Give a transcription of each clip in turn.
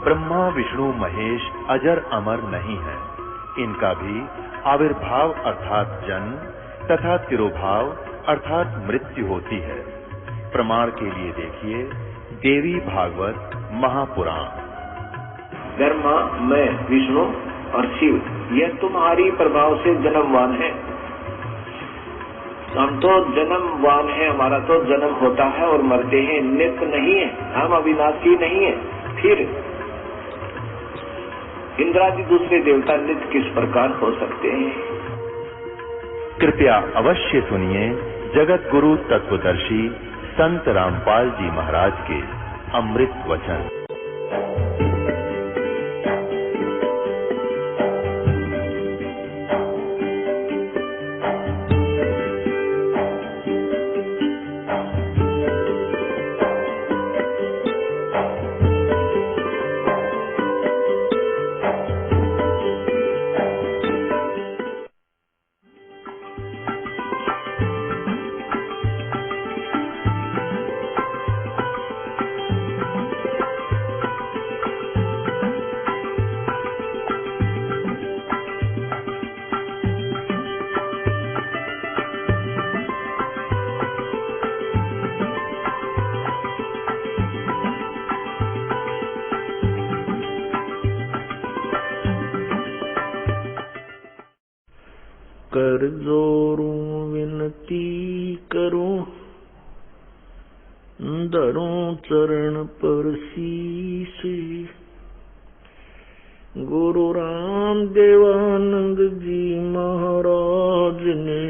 ब्रह्मा विष्णु महेश अजर अमर नहीं है। इनका भी आविर्भाव अर्थात जन्म तथा तिरोभाव अर्थात मृत्यु होती है। प्रमाण के लिए देखिए देवी भागवत महापुराण। ब्रह्मा, मैं, विष्णु और शिव, यह तुम्हारी प्रभाव से जन्मवान है। हम तो जन्मवान है, हमारा तो जन्म होता है और मरते हैं, नित्य नहीं है, हम अविनाशी नहीं है। फिर इंद्रादि दूसरे देवता नित्य किस प्रकार हो सकते हैं? कृपया अवश्य सुनिए जगत गुरु तत्वदर्शी संत रामपाल जी महाराज के अमृत वचन। कर जोरूं विनती करूं, धरूं चरण पर शीश। गुरु राम देवानंद जी महाराज ने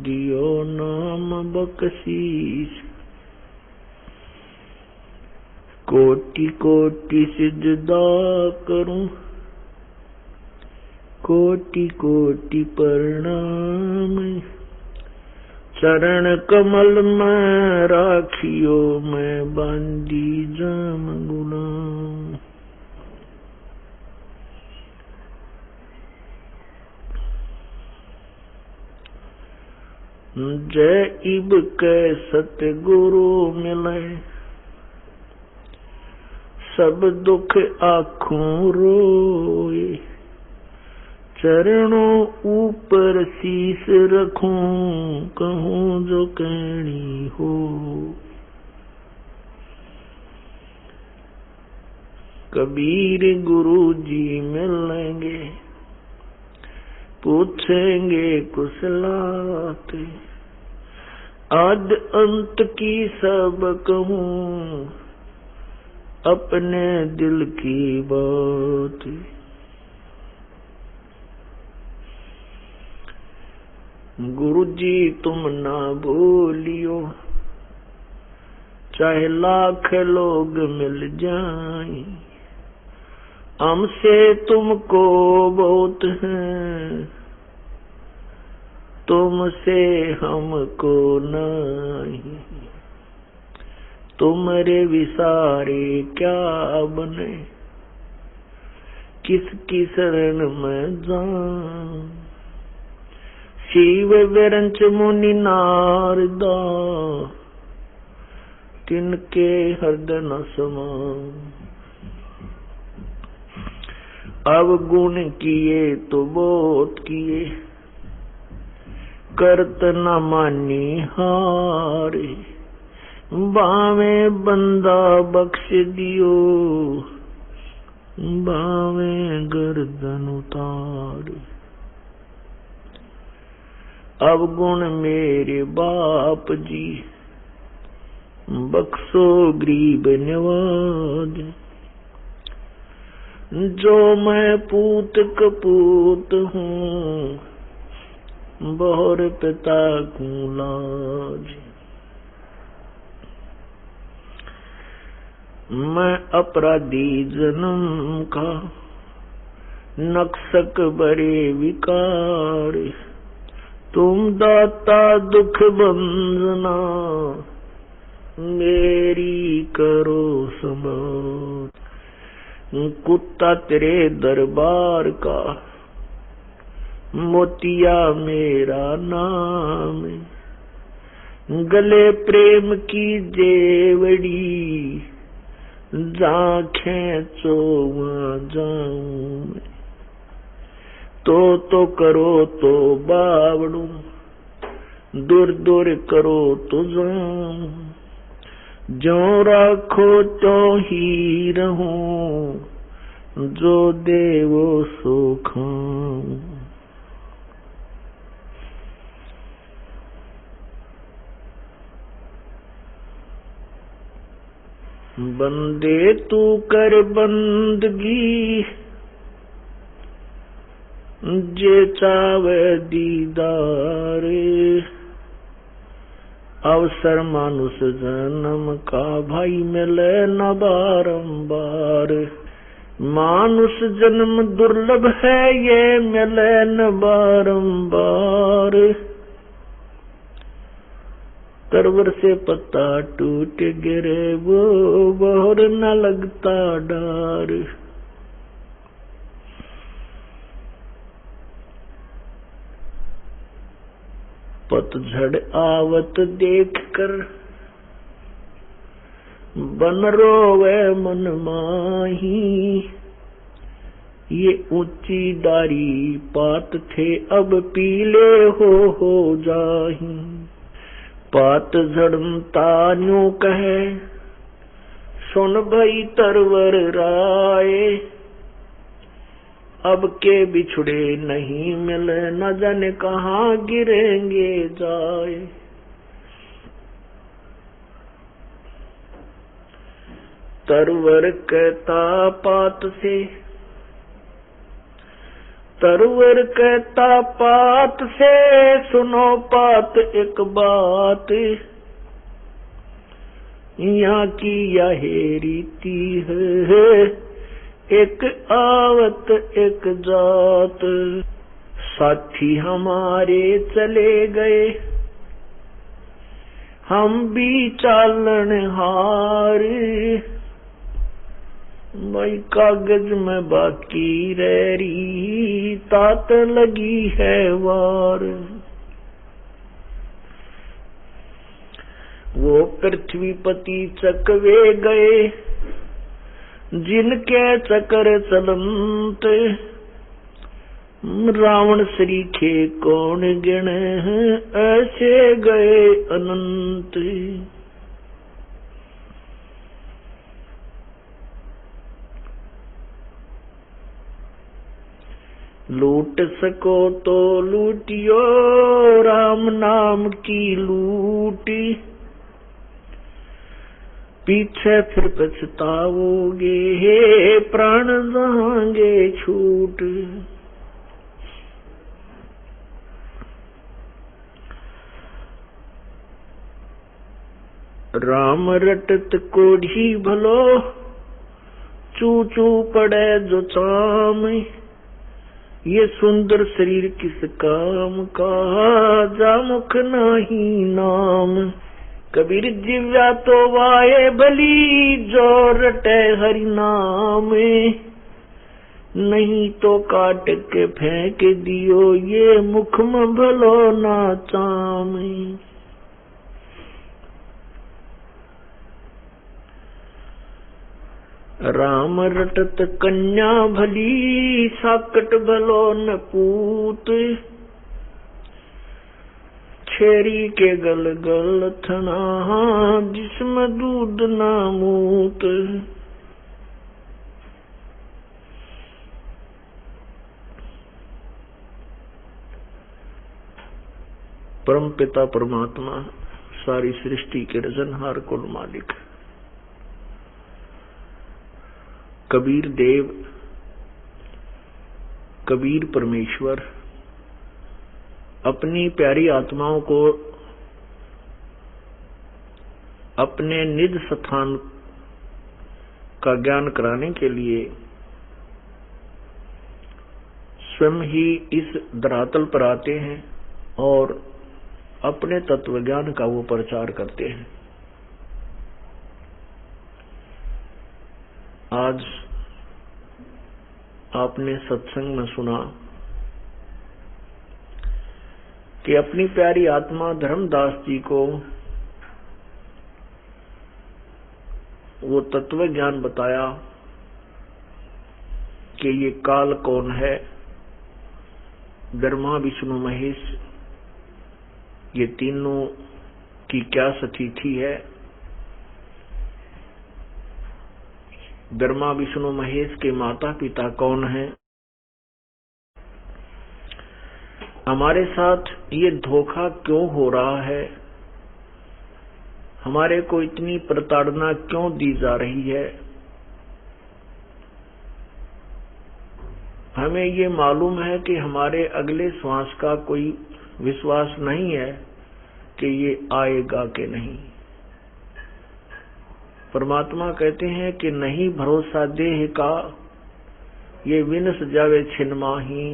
दियो नाम बख्शीश। कोटि कोटि सिजदा करूं, कोटि कोटि प्रणाम। चरण कमल में राखियो, मैं बांधी जाम गुलाम। जय इब कै सतगुरु मिले, सब दुख आँखों रोए। चरणों ऊपर शीस रखूं, कहूं जो कहनी हो। कबीर गुरु जी मिलेंगे, पूछेंगे कुशलात। आद अंत की सब कहूं, अपने दिल की बात। गुरु जी तुम ना भूलियो, चाहे लाख लोग मिल जाएं। हमसे तुमको बहुत है, तुमसे हमको नहीं। तुम्हारे विसारे क्या बने, किसकी शरण में जाऊं। शिव विरंच मुनि नारदा, तिनके हृदय न समाऊं। अवगुण किए तो बहुत किए, करत न मानी हारे। बावे बंदा बख्श दियो, बावे गर्दन उतार। अवगुण मेरे बाप जी, बख्शो गरीब निवाज। जो मैं पूत कपूत हूँ, बहुर पिता को लाज। मैं अपराधी जन्म का, नक्सक बड़े विकार। तुम दाता दुख बंदना, मेरी करो संभाल। कुत्ता तेरे दरबार का, मोतिया मेरा नाम। गले प्रेम की जेवड़ी, जा खेचो वहाँ जाऊं मैं। तो करो तो बावड़ू, दूर दूर करो तो जाऊं। जो राखो तो ही रहूं, जो देवो सो खाऊं। बंदे तू कर बंदगी, जे चावे दीदार। अवसर मानुष जन्म का भाई मिले न बारंबार। मानुष जन्म दुर्लभ है, ये मिले न बारंबार। तरवर से पत्ता टूट गिरे, वो बहर न लगता डार। पतझड़ आवत देख कर बन रोवे मन माही। ये ऊंची डारी पात थे, अब पीले हो जाही। पात झड़ता न्यू कहे, सुन भई तरवर राय। अब के बिछड़े नहीं मिले, न जाने कहाँ गिरेंगे जाए। तरवर कहता पात से, तरवर कहता पात से, सुनो पात एक बात। यहाँ की यह रीति है, एक आवत एक जात। साथी हमारे चले गए, हम भी चालन हार। भाई कागज में बाकी रह रही, तात लगी है वार। वो पृथ्वीपति चकवे गए, जिनके चकर चलंत। रावण श्रीखे कौन गिने, ऐसे गए अनंत। लूट सको तो लूटियो, राम नाम की लूटी। पीछे फिर पछताओगे, हे प्राण जाएंगे छूट। राम रटत कोढ़ी भलो, चू चू पड़े जो चाम। ये सुंदर शरीर किस काम का, जा मुख नाही नाम। कबीर दिव्या तो वाये भली, जो रटे हरि नाम। नहीं तो काट के फेंक दियो, ये मुख में भलो ना चाम। राम रटत कन्या भली, साकट भलो न पूत। छेरी के गल गल थना, जिसमें दूध ना मूत। परम पिता परमात्मा सारी सृष्टि के रचनहार कुल मालिक कबीर देव, कबीर परमेश्वर अपनी प्यारी आत्माओं को अपने निज स्थान का ज्ञान कराने के लिए स्वयं ही इस धरातल पर आते हैं और अपने तत्व ज्ञान का वो प्रचार करते हैं। आज आपने सत्संग में सुना कि अपनी प्यारी आत्मा धर्मदास जी को वो तत्व ज्ञान बताया कि ये काल कौन है, ब्रह्मा विष्णु महेश, ये तीनों की क्या स्थिति है, ब्रह्मा विष्णु महेश के माता पिता कौन हैं, हमारे साथ ये धोखा क्यों हो रहा है, हमारे को इतनी प्रताड़ना क्यों दी जा रही है। हमें ये मालूम है कि हमारे अगले श्वास का कोई विश्वास नहीं है कि ये आएगा कि नहीं। परमात्मा कहते हैं कि नहीं भरोसा देह का, ये विनस जावे छिन माही।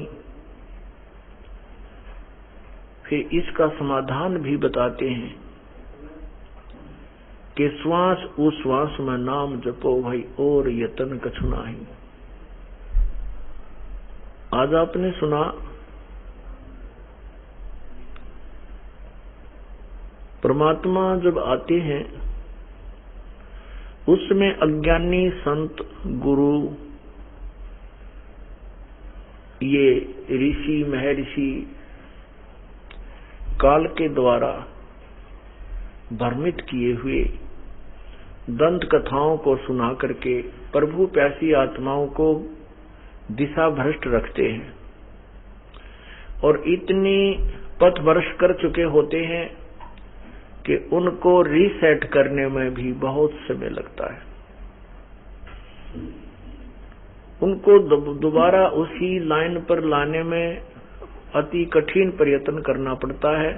फिर इसका समाधान भी बताते हैं कि श्वास उस श्वास में नाम जपो भाई और यतन कछु नाही। आज आपने सुना परमात्मा जब आते हैं उसमें अज्ञानी संत गुरु, ये ऋषि महर्षि काल के द्वारा भ्रमित किए हुए दंत कथाओं को सुना करके प्रभु प्यासी आत्माओं को दिशा भ्रष्ट रखते हैं और इतनी पथ भ्रष्ट कर चुके होते हैं कि उनको रीसेट करने में भी बहुत समय लगता है। उनको दोबारा उसी लाइन पर लाने में अति कठिन प्रयत्न करना पड़ता है।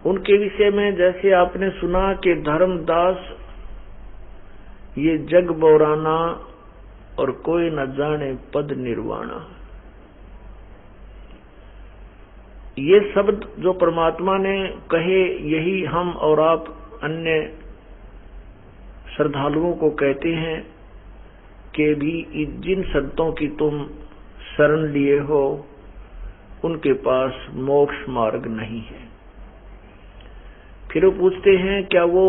उनके विषय में जैसे आपने सुना कि धर्मदास ये जग बौराना और कोई न जाने पद निर्वाणा, ये शब्द जो परमात्मा ने कहे यही हम और आप अन्य श्रद्धालुओं को कहते हैं कि भी जिन संतों की तुम शरण लिए हो उनके पास मोक्ष मार्ग नहीं है। फिर वो पूछते हैं क्या वो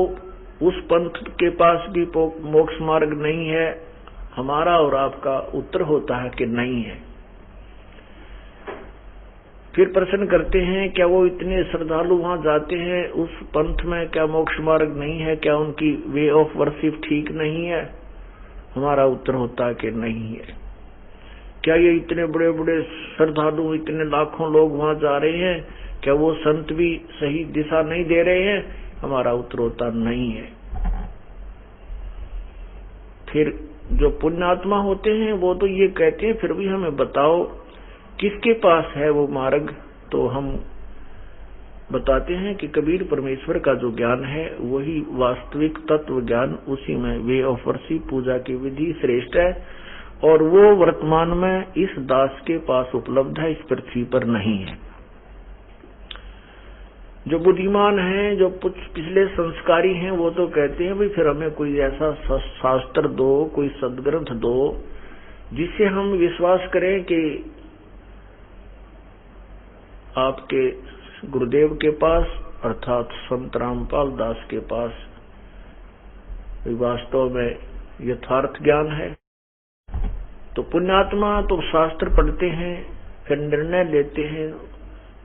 उस पंथ के पास भी मोक्ष मार्ग नहीं है। हमारा और आपका उत्तर होता है कि नहीं है। फिर प्रश्न करते हैं क्या वो इतने श्रद्धालु वहां जाते हैं उस पंथ में, क्या मोक्ष मार्ग नहीं है, क्या उनकी वे ऑफ वर्शिप ठीक नहीं है। हमारा उत्तर होता है कि नहीं है। क्या ये इतने बड़े बड़े श्रद्धालु, इतने लाखों लोग वहां जा रहे हैं, क्या वो संत भी सही दिशा नहीं दे रहे हैं। हमारा उत्तर होता नहीं है। फिर जो पुण्यात्मा होते हैं वो तो ये कहते हैं फिर भी हमें बताओ किसके पास है वो मार्ग। तो हम बताते हैं कि कबीर परमेश्वर का जो ज्ञान है वही वास्तविक तत्व ज्ञान, उसी में वे ऑफ वर्शिप पूजा की विधि श्रेष्ठ है और वो वर्तमान में इस दास के पास उपलब्ध है, इस पृथ्वी पर नहीं है। जो बुद्धिमान हैं, जो पिछले संस्कारी हैं, वो तो कहते हैं भाई फिर हमें कोई ऐसा शास्त्र दो, कोई सदग्रंथ दो जिससे हम विश्वास करें कि आपके गुरुदेव के पास अर्थात संत रामपाल दास के पास वास्तव में यथार्थ ज्ञान है। तो पुण्यात्मा तो शास्त्र पढ़ते हैं, फिर निर्णय लेते हैं,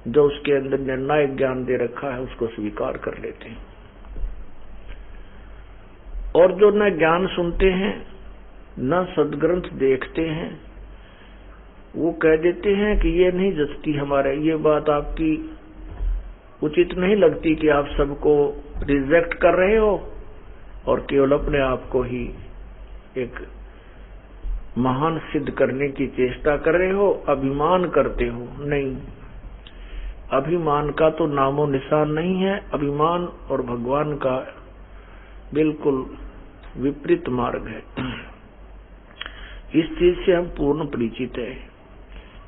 जो उसके अंदर निर्णायक ज्ञान दे रखा है उसको स्वीकार कर लेते हैं। और जो न ज्ञान सुनते हैं न सदग्रंथ देखते हैं, वो कह देते हैं कि ये नहीं जचती हमारे, ये बात आपकी उचित नहीं लगती कि आप सबको रिजेक्ट कर रहे हो और केवल अपने आप को ही एक महान सिद्ध करने की चेष्टा कर रहे हो, अभिमान करते हो। नहीं, अभिमान का तो नामो निशान नहीं है। अभिमान और भगवान का बिल्कुल विपरीत मार्ग है। इस चीज से हम पूर्ण परिचित है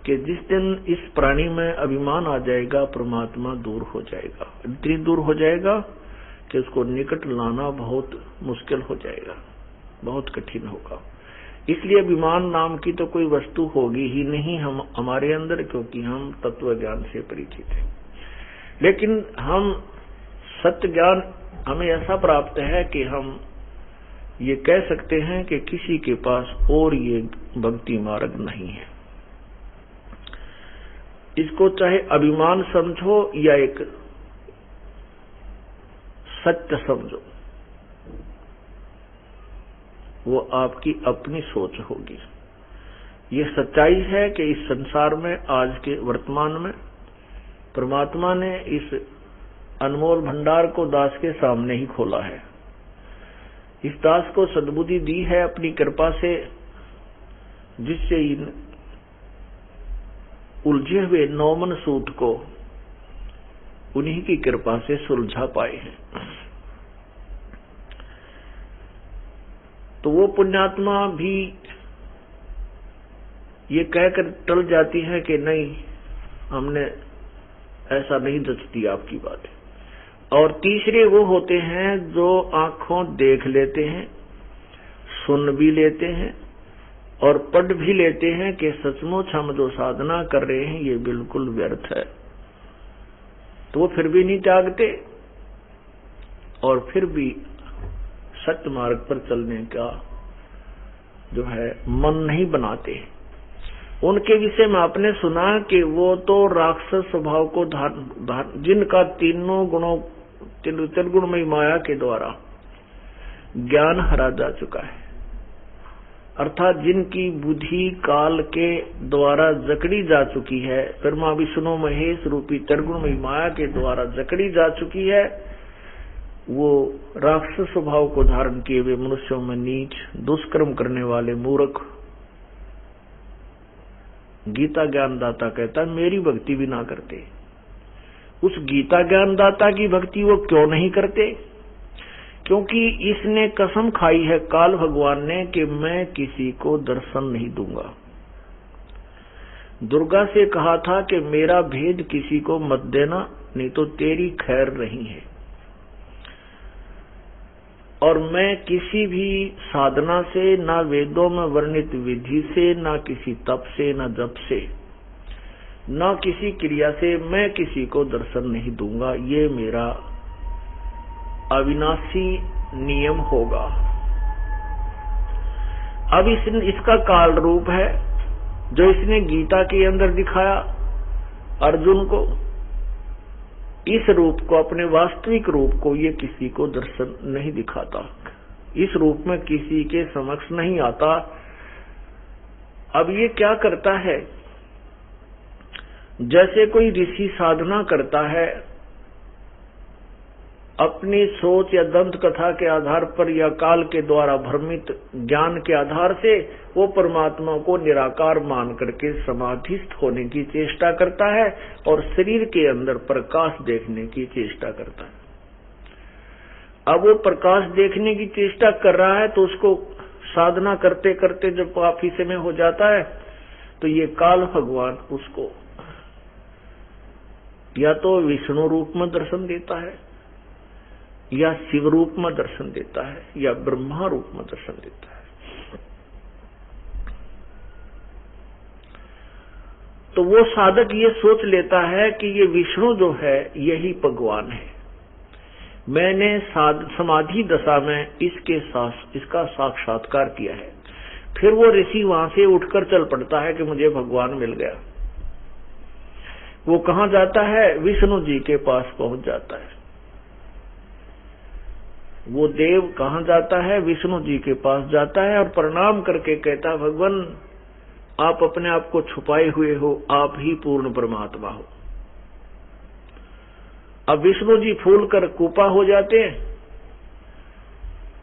कि जिस दिन इस प्राणी में अभिमान आ जाएगा परमात्मा दूर हो जाएगा, इतनी दूर हो जाएगा कि उसको निकट लाना बहुत मुश्किल हो जाएगा, बहुत कठिन होगा। इसलिए अभिमान नाम की तो कोई वस्तु होगी ही नहीं हम हमारे अंदर, क्योंकि हम तत्व ज्ञान से परिचित हैं। लेकिन हम सत्य ज्ञान हमें ऐसा प्राप्त है कि हम ये कह सकते हैं कि किसी के पास और ये भक्ति मार्ग नहीं है। इसको चाहे अभिमान समझो या एक सत्य समझो, वो आपकी अपनी सोच होगी। ये सच्चाई है कि इस संसार में आज के वर्तमान में परमात्मा ने इस अनमोल भंडार को दास के सामने ही खोला है। इस दास को सद्बुद्धि दी है अपनी कृपा से, जिससे इन उलझे हुए नौमन सूत को उन्हीं की कृपा से सुलझा पाए हैं। तो वो पुण्यात्मा भी ये कहकर टल जाती है कि नहीं, हमने ऐसा नहीं जचती आपकी बात। और तीसरे वो होते हैं जो आंखों देख लेते हैं, सुन भी लेते हैं और पढ़ भी लेते हैं कि सचमुच हम जो साधना कर रहे हैं ये बिल्कुल व्यर्थ है, तो वो फिर भी नहीं त्यागते और फिर भी सत्य मार्ग पर चलने का जो है मन नहीं बनाते। उनके विषय में आपने सुना कि वो तो राक्षस स्वभाव को जिनका तीनों गुणों त्रिगुणमयी माया के द्वारा ज्ञान हरा जा चुका है, अर्थात जिनकी बुद्धि काल के द्वारा जकड़ी जा चुकी है, ब्रह्मा विष्णु महेश रूपी त्रिगुणमयी माया के द्वारा जकड़ी जा चुकी है, वो राक्षस स्वभाव को धारण किए हुए मनुष्यों में नीच दुष्कर्म करने वाले मूर्ख, गीता ज्ञानदाता कहता है मेरी भक्ति भी ना करते। उस गीता ज्ञानदाता की भक्ति वो क्यों नहीं करते? क्योंकि इसने कसम खाई है काल भगवान ने कि मैं किसी को दर्शन नहीं दूंगा। दुर्गा से कहा था कि मेरा भेद किसी को मत देना, नहीं तो तेरी खैर नहीं है। और मैं किसी भी साधना से, ना वेदों में वर्णित विधि से, ना किसी तप से, ना जप से, ना किसी क्रिया से मैं किसी को दर्शन नहीं दूंगा। ये मेरा अविनाशी नियम होगा। अब इसका काल रूप है जो इसने गीता के अंदर दिखाया अर्जुन को। इस रूप को, अपने वास्तविक रूप को ये किसी को दर्शन नहीं दिखाता, इस रूप में किसी के समक्ष नहीं आता। अब ये क्या करता है, जैसे कोई ऋषि साधना करता है, अपनी सोच या दंत कथा के आधार पर या काल के द्वारा भ्रमित ज्ञान के आधार से वो परमात्मा को निराकार मान करके समाधिस्थ होने की चेष्टा करता है और शरीर के अंदर प्रकाश देखने की चेष्टा करता है। अब वो प्रकाश देखने की चेष्टा कर रहा है तो उसको साधना करते करते जब काफी समय हो जाता है तो ये काल भगवान उसको या तो विष्णु रूप में दर्शन देता है, या शिव रूप में दर्शन देता है, या ब्रह्मा रूप में दर्शन देता है। तो वो साधक ये सोच लेता है कि ये विष्णु जो है यही भगवान है। मैंने समाधि दशा में इसका साक्षात्कार किया है। फिर वो ऋषि वहां से उठकर चल पड़ता है कि मुझे भगवान मिल गया। वो कहां जाता है? विष्णु जी के पास पहुंच जाता है। वो देव कहां जाता है? विष्णु जी के पास जाता है और प्रणाम करके कहता है भगवान आप अपने आप को छुपाए हुए हो, आप ही पूर्ण परमात्मा हो। अब विष्णु जी फूल कर कुपा हो जाते हैं।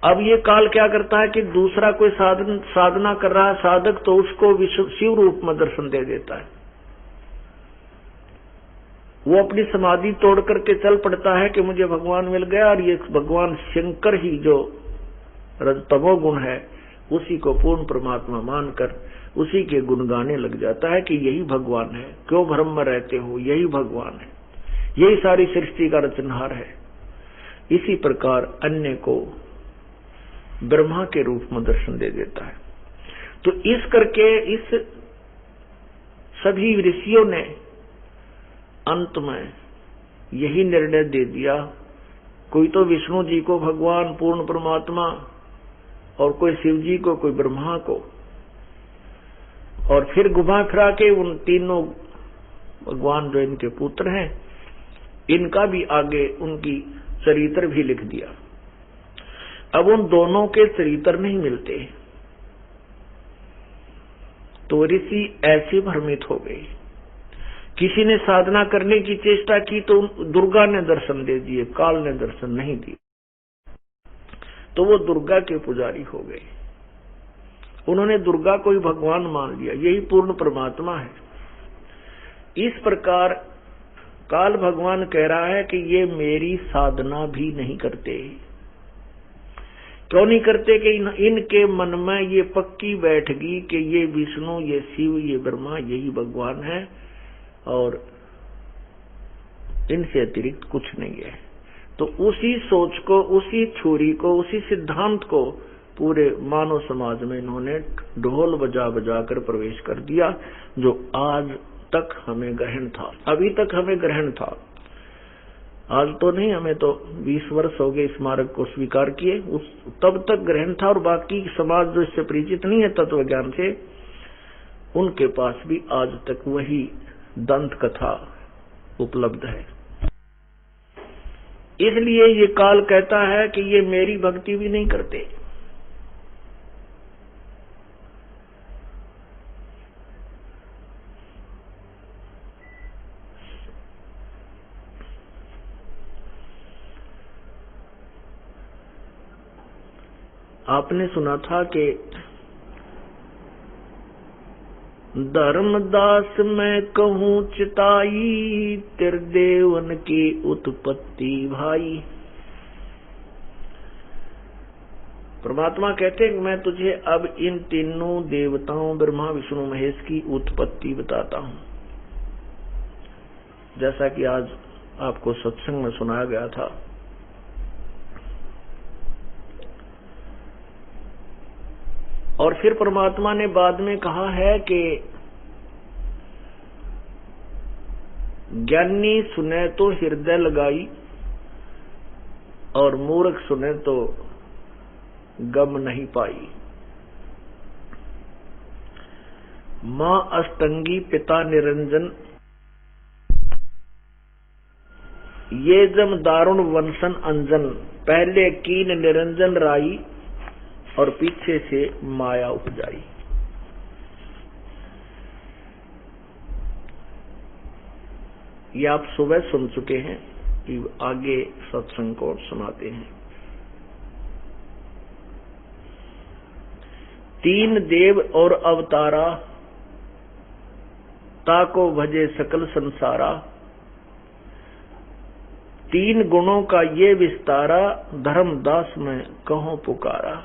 अब ये काल क्या करता है कि दूसरा कोई साधना कर रहा है साधक, तो उसको शिव रूप में दर्शन दे देता है। वो अपनी समाधि तोड़ करके चल पड़ता है कि मुझे भगवान मिल गया, और ये भगवान शंकर ही जो रजतमो गुण है उसी को पूर्ण परमात्मा मानकर उसी के गुण गाने लग जाता है कि यही भगवान है। क्यों भ्रम में रहते हो, यही भगवान है, यही सारी सृष्टि का रचनहार है। इसी प्रकार अन्य को ब्रह्मा के रूप में दर्शन दे देता है। तो इस करके इस सभी ऋषियों ने अंत में यही निर्णय दे दिया कोई तो विष्णु जी को भगवान पूर्ण परमात्मा, और कोई शिव जी को, कोई ब्रह्मा को, और फिर घुमा फिरा के उन तीनों भगवान जो इनके पुत्र हैं, इनका भी आगे उनकी चरित्र भी लिख दिया। अब उन दोनों के चरित्र नहीं मिलते, तो ऋषि ऐसे भ्रमित हो गए। किसी ने साधना करने की चेष्टा की तो दुर्गा ने दर्शन दे दिए, काल ने दर्शन नहीं दिए, तो वो दुर्गा के पुजारी हो गए। उन्होंने दुर्गा को ही भगवान मान लिया, यही पूर्ण परमात्मा है। इस प्रकार काल भगवान कह रहा है कि ये मेरी साधना भी नहीं करते। क्यों नहीं करते? कि इनके मन में ये पक्की बैठ गई कि ये विष्णु, ये शिव, ये ब्रह्मा, यही भगवान है और इनसे अतिरिक्त कुछ नहीं है। तो उसी सोच को, उसी थ्योरी को, उसी सिद्धांत को पूरे मानव समाज में इन्होंने ढोल बजा बजा कर प्रवेश कर दिया, जो आज तक हमें ग्रहण था। अभी तक हमें ग्रहण था, आज तो नहीं, हमें तो 20 वर्ष हो गए इस मार्ग को स्वीकार किए, तब तक ग्रहण था। और बाकी समाज जो इससे परिचित नहीं है तत्व ज्ञान से, उनके पास भी आज तक वही दंत कथा उपलब्ध है। इसलिए ये काल कहता है कि ये मेरी भक्ति भी नहीं करते। आपने सुना था कि धर्मदास मैं कहूँ चिताई, त्रिदेवन की उत्पत्ति भाई। परमात्मा कहते हैं कि मैं तुझे अब इन तीनों देवताओं ब्रह्मा विष्णु महेश की उत्पत्ति बताता हूँ। जैसा कि आज आपको सत्संग में सुनाया गया था, और फिर परमात्मा ने बाद में कहा है कि ज्ञानी सुने तो हृदय लगाई, और मूर्ख सुने तो गम नहीं पाई। मां अष्टंगी पिता निरंजन, ये जम दारुण वंशन अंजन। पहले कीन निरंजन राई, और पीछे से माया उपजाई। ये आप सुबह सुन चुके हैं, कि आगे सत्संग को सुनाते हैं। तीन देव और अवतारा, ताको भजे सकल संसारा। तीन गुणों का ये विस्तारा, धर्मदास में कहो पुकारा।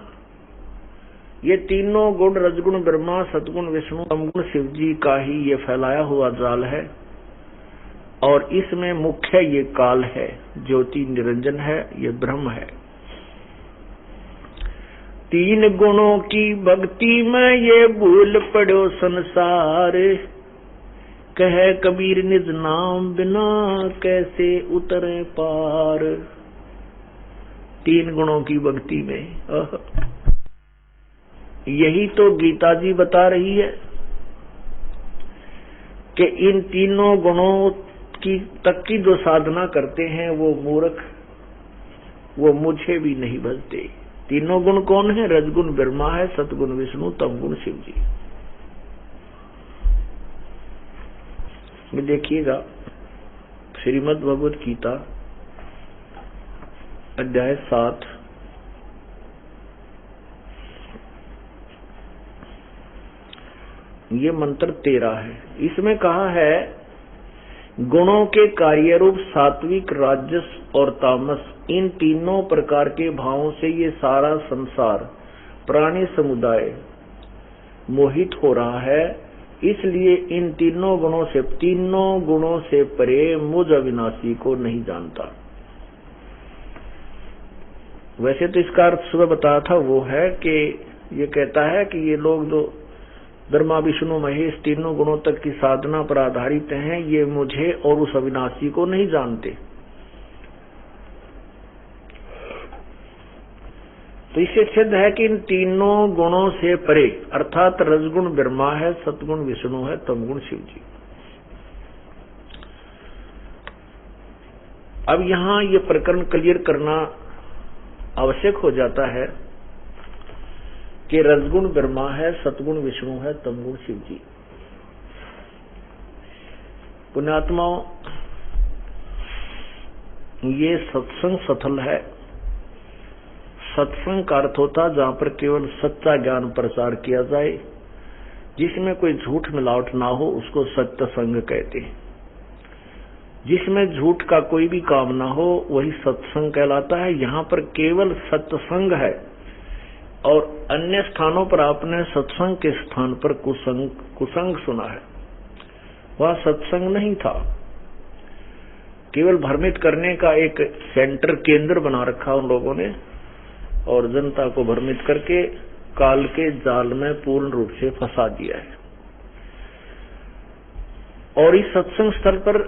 ये तीनों गुण, रजगुण ब्रह्मा, सतगुण विष्णु, तमगुण शिव जी का ही ये फैलाया हुआ जाल है। और इसमें मुख्य ये काल है, ज्योति निरंजन है, ये ब्रह्म है। तीन गुणों की भक्ति में ये भूल पड़ो संसार, कहे कबीर निज नाम बिना कैसे उतरे पार। तीन गुणों की भक्ति में, यही तो गीता जी बता रही है कि इन तीनों गुणों की तक की जो साधना करते हैं वो मूर्ख, वो मुझे भी नहीं भजते। तीनों गुण कौन है? रजगुण ब्रह्मा है, सतगुण विष्णु, तमगुण शिव जी। में देखिएगा श्रीमद् भगवत गीता अध्याय 7 ये मंत्र 13 है। इसमें कहा है, गुणों के कार्य रूप सात्विक, राजस और तामस, इन तीनों प्रकार के भावों से ये सारा संसार प्राणी समुदाय मोहित हो रहा है। इसलिए इन तीनों गुणों से परे मुझ अविनाशी को नहीं जानता। वैसे तो इसका अर्थ सुबह बताया था, वो है कि ये कहता है कि ये लोग जो ब्रह्मा विष्णु महेश तीनों गुणों तक की साधना पर आधारित हैं, ये मुझे और उस अविनाशी को नहीं जानते। तो इससे सिद्ध है कि इन तीनों गुणों से परे, अर्थात रजगुण ब्रह्मा है, सतगुण विष्णु है, तमगुण शिव जी। अब यहां ये प्रकरण क्लियर करना आवश्यक हो जाता है कि रजगुण ब्रह्मा है, सतगुण विष्णु है, तमगुण शिव जी। पुण्यात्माओं, ये सत्संग सथल है। सत्संग का अर्थ होता जहां पर केवल सच्चा ज्ञान प्रचार किया जाए, जिसमें कोई झूठ मिलावट ना हो, उसको सत्य संग कहते हैं। जिसमें झूठ का कोई भी काम ना हो, वही सत्संग कहलाता है। यहाँ पर केवल सत्संग है, और अन्य स्थानों पर आपने सत्संग के स्थान पर कुसंग सुना है। वह सत्संग नहीं था, केवल भ्रमित करने का एक सेंटर, केंद्र बना रखा उन लोगों ने, और जनता को भ्रमित करके काल के जाल में पूर्ण रूप से फंसा दिया है। और इस सत्संग स्थल पर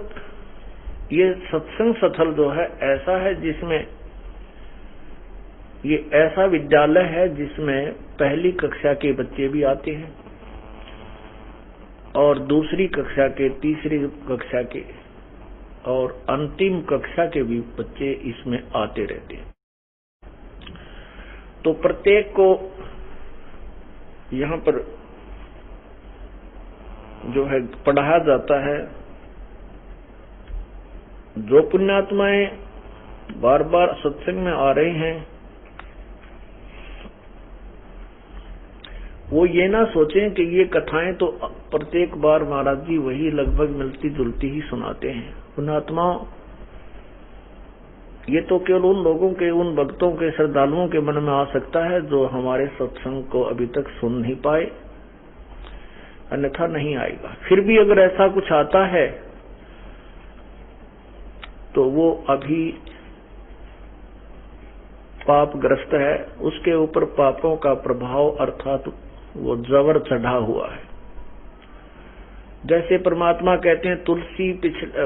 ये सत्संग स्थल जो है ऐसा है जिसमें ये ऐसा विद्यालय है जिसमें पहली कक्षा के बच्चे भी आते हैं और दूसरी कक्षा के, तीसरी कक्षा के और अंतिम कक्षा के भी बच्चे इसमें आते रहते हैं। तो प्रत्येक को यहाँ पर जो है पढ़ाया जाता है। जो पुण्यात्माएं बार बार सत्संग में आ रहे हैं, वो ये ना सोचें कि ये कथाएं तो प्रत्येक बार महाराज जी वही लगभग मिलती जुलती ही सुनाते हैं। पुण्यात्माओं, ये तो केवल उन लोगों के, उन भक्तों के, श्रद्धालुओं के मन में आ सकता है जो हमारे सत्संग को अभी तक सुन नहीं पाए, अन्यथा नहीं आएगा। फिर भी अगर ऐसा कुछ आता है तो वो अभी पापग्रस्त है, उसके ऊपर पापों का प्रभाव अर्थात वो जबर चढ़ा हुआ है। जैसे परमात्मा कहते हैं तुलसी पिछले,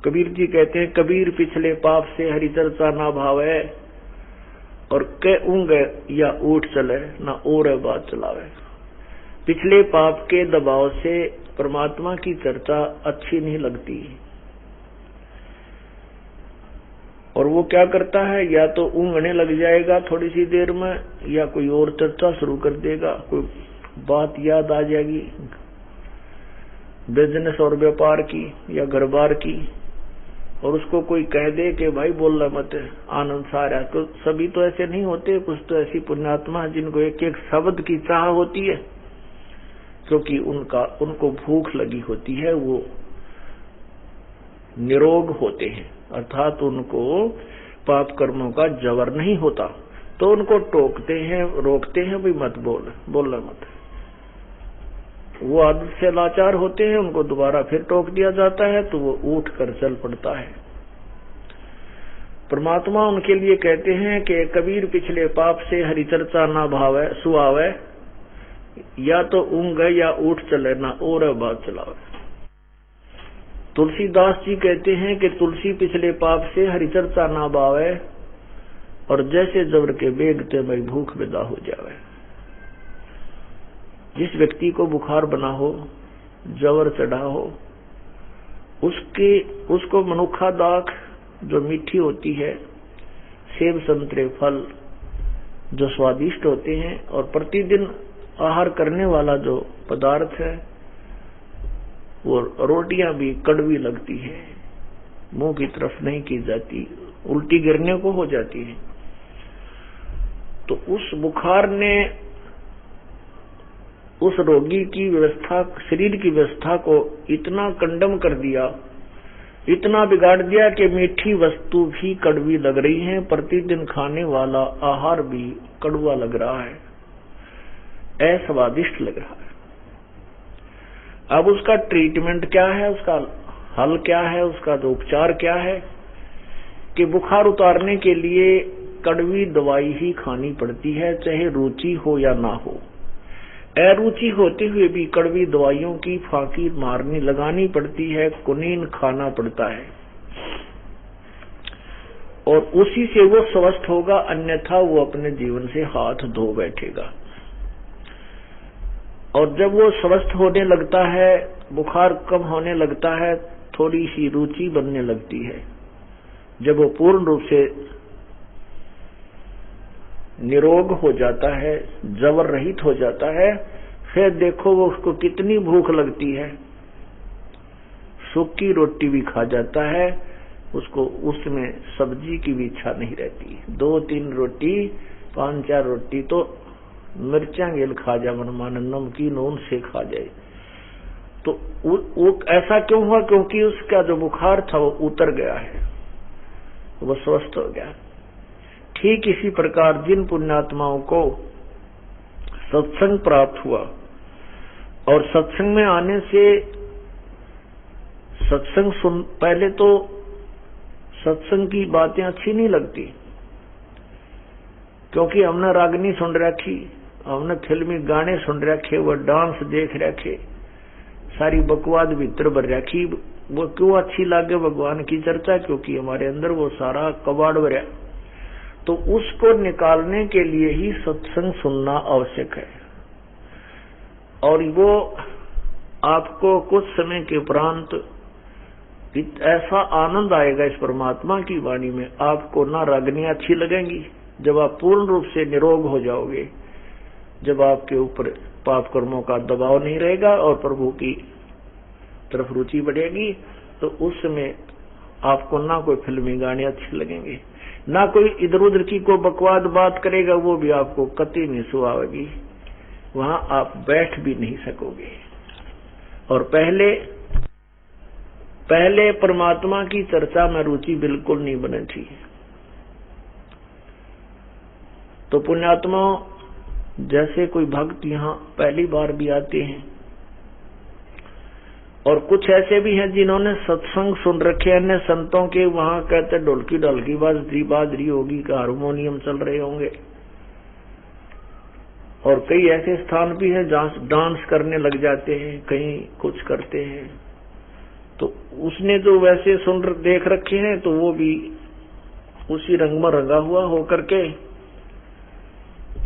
कबीर जी कहते हैं कबीर पिछले पाप से हरि चर्चा ना भावे, और के ऊँग या उठ चले ना और बात चलावे। पिछले पाप के दबाव से परमात्मा की चर्चा अच्छी नहीं लगती, और वो क्या करता है, या तो ऊँगने लग जाएगा थोड़ी सी देर में, या कोई और चर्चा शुरू कर देगा, कोई बात याद आ जाएगी बिजनेस और व्यापार की या घर बार की, और उसको कोई कह दे कि भाई बोलना मत, आनंद सारा। तो सभी तो ऐसे नहीं होते, कुछ तो ऐसी पुण्यात्मा जिनको एक एक शब्द की चाह होती है, क्योंकि उनको भूख लगी होती है, वो निरोग होते हैं, अर्थात उनको पाप कर्मों का जबर नहीं होता, तो उनको टोकते हैं, रोकते हैं, भाई मत बोलना मत। वो आदत से लाचार होते हैं, उनको दोबारा फिर टोक दिया जाता है तो वो उठ कर चल पड़ता है। परमात्मा उनके लिए कहते हैं कि कबीर पिछले पाप से हरि चर्चा ना भावे सुआवे, या तो ऊँग या उठ चले ना और बात चलावे। तुलसीदास जी कहते हैं कि तुलसी पिछले पाप से हरि चर्चा ना भावे, और जैसे जबर के बेगते में भूख विदा हो जावे। जिस व्यक्ति को बुखार बना हो, जबर चढ़ा हो, उसको मनुखा दाख जो मीठी होती है, सेब संतरे फल जो स्वादिष्ट होते हैं, और प्रतिदिन आहार करने वाला जो पदार्थ है, वो रोटियां भी कड़वी लगती है, मुंह की तरफ नहीं की जाती, उल्टी गिरने को हो जाती है। तो उस बुखार ने उस रोगी की व्यवस्था, शरीर की व्यवस्था को इतना कंडम कर दिया, इतना बिगाड़ दिया कि मीठी वस्तु भी कड़वी लग रही है, प्रतिदिन खाने वाला आहार भी कड़वा लग रहा है, अस्वादिष्ट लग रहा है। अब उसका ट्रीटमेंट क्या है, उसका हल क्या है, उसका जो उपचार क्या है, कि बुखार उतारने के लिए कड़वी दवाई ही खानी पड़ती है, चाहे रुचि हो या ना हो। अरुचि होते हुए भी कड़वी दवाइयों की फांकी लगानी पड़ती है, कुनीन खाना पड़ता है। और उसी से वो स्वस्थ होगा, अन्यथा वो अपने जीवन से हाथ धो बैठेगा। और जब वो स्वस्थ होने लगता है, बुखार कम होने लगता है, थोड़ी सी रुचि बनने लगती है, जब वो पूर्ण रूप से निरोग हो जाता है, जबर रहित हो जाता है, फिर देखो वो उसको कितनी भूख लगती है, सूखी रोटी भी खा जाता है, उसको उसमें सब्जी की भी इच्छा नहीं रहती। 2-3 रोटी 5-4 रोटी तो मिर्चा गेल खा जा, मन नमकीन ऊन से खा जाए। तो वो ऐसा क्यों हुआ? क्योंकि उसका जो बुखार था वो उतर गया है, वो स्वस्थ हो गया। ठीक इसी प्रकार जिन पुण्यात्माओं को सत्संग प्राप्त हुआ, और सत्संग में आने से सत्संग सुन, पहले तो सत्संग की बातें अच्छी नहीं लगती, क्योंकि हमने रागनी सुन रखी, हमने फिल्मी गाने सुन रखे, वो डांस देख रखे, सारी बकवाद भीतर भर रखी। वो क्यों अच्छी लागे भगवान की चर्चा? क्योंकि हमारे अंदर वो सारा कबाड़ भरा। तो उसको निकालने के लिए ही सत्संग सुनना आवश्यक है। और वो आपको कुछ समय के उपरांत ऐसा आनंद आएगा इस परमात्मा की वाणी में, आपको ना रागनियां अच्छी लगेंगी। जब आप पूर्ण रूप से निरोग हो जाओगे, जब आपके ऊपर पाप कर्मों का दबाव नहीं रहेगा और प्रभु की तरफ रुचि बढ़ेगी, तो उस समय आपको ना कोई फिल्मी गाने अच्छे लगेंगे, ना कोई इधर उधर की कोई बकवाद बात करेगा, वो भी आपको कतई नहीं सुहावेगी, वहां आप बैठ भी नहीं सकोगे। और पहले परमात्मा की चर्चा में रुचि बिल्कुल नहीं बनी थी। तो पुण्यात्मा जैसे कोई भक्त यहाँ पहली बार भी आते हैं, और कुछ ऐसे भी हैं जिन्होंने सत्संग सुन रखे अन्य संतों के, वहां कहते ढोलकी ढोलकी बाजरी होगी, का हारमोनियम चल रहे होंगे। और कई ऐसे स्थान भी हैं जहां डांस करने लग जाते हैं, कहीं कुछ करते हैं। तो उसने जो वैसे देख रखे हैं, तो वो भी उसी रंग में रंगा हुआ होकर के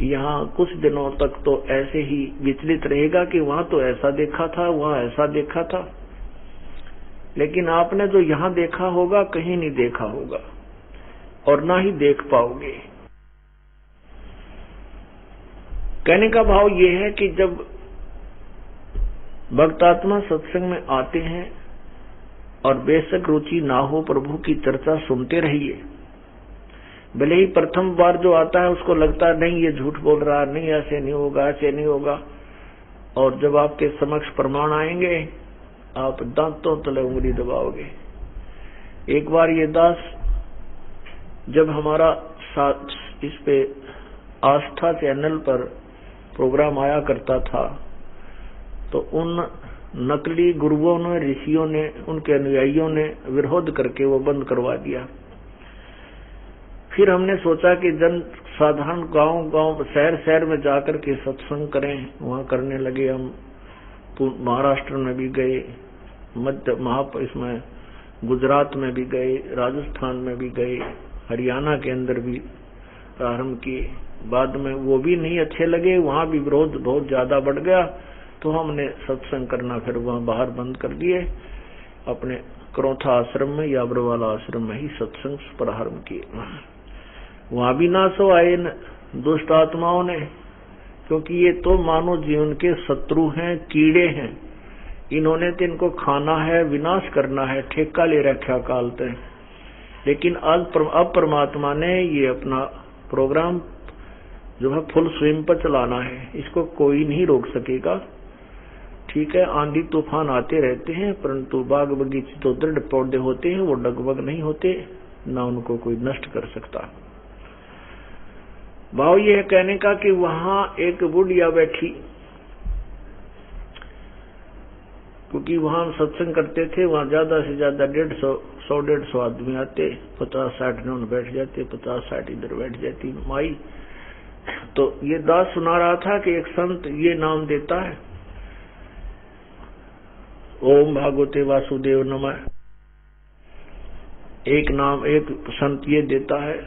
यहाँ कुछ दिनों तक तो ऐसे ही विचलित रहेगा कि वहां तो ऐसा देखा था, वहां ऐसा देखा था। लेकिन आपने जो यहाँ देखा होगा कहीं नहीं देखा होगा, और ना ही देख पाओगे। कहने का भाव ये है कि जब भक्तात्मा सत्संग में आते हैं और बेशक रुचि ना हो, प्रभु की चर्चा सुनते रहिए। भले ही प्रथम बार जो आता है उसको लगता है नहीं ये झूठ बोल रहा, नहीं ऐसे नहीं होगा, ऐसे नहीं होगा। और जब आपके समक्ष प्रमाण आएंगे, आप दांतों तले उंगली दबाओगे। एक बार ये दास जब हमारा साथ इस पे आस्था चैनल पर प्रोग्राम आया करता था, तो उन नकली गुरुओं ने, ऋषियों ने, उनके अनुयायियों ने विरोध करके वो बंद करवा दिया। फिर हमने सोचा कि जन साधारण गांव शहर में जाकर के सत्संग करें। वहां करने लगे हम। महाराष्ट्र में भी गए, इसमें गुजरात में भी गए, राजस्थान में भी गए, हरियाणा के अंदर भी प्रारंभ किए। बाद में वो भी नहीं अच्छे लगे, वहां भी विरोध बहुत ज्यादा बढ़ गया। तो हमने सत्संग करना फिर वहां बाहर बंद कर दिए। अपने क्रोथा आश्रम में या अब्रवाला आश्रम में ही सत्संग प्रारंभ किए। वहां भी ना सो आए दुष्ट आत्माओं ने, क्योंकि ये तो मानव जीवन के शत्रु हैं, कीड़े हैं। इन्होंने तो इनको खाना है, विनाश करना है, ठेका ले रखा काल तक। लेकिन अब परमात्मा ने ये अपना प्रोग्राम जो है फुल स्विंग पर चलाना है, इसको कोई नहीं रोक सकेगा। ठीक है, आंधी तूफान आते रहते हैं, परंतु बाग बगीचे तो दृढ़ पौधे होते हैं, वो डगमग नहीं होते, ना उनको कोई नष्ट कर सकता। भाव ये है कहने का कि वहां एक बुढ़िया बैठी, क्योंकि वहां हम सत्संग करते थे, वहां ज्यादा से ज्यादा 150 आदमी आते, 50-60 जन बैठ जाते, 50-60 इधर बैठ जाती माई। तो ये दास सुना रहा था कि एक संत ये नाम देता है, ओम भागवते वासुदेव नमः। एक नाम एक संत ये देता है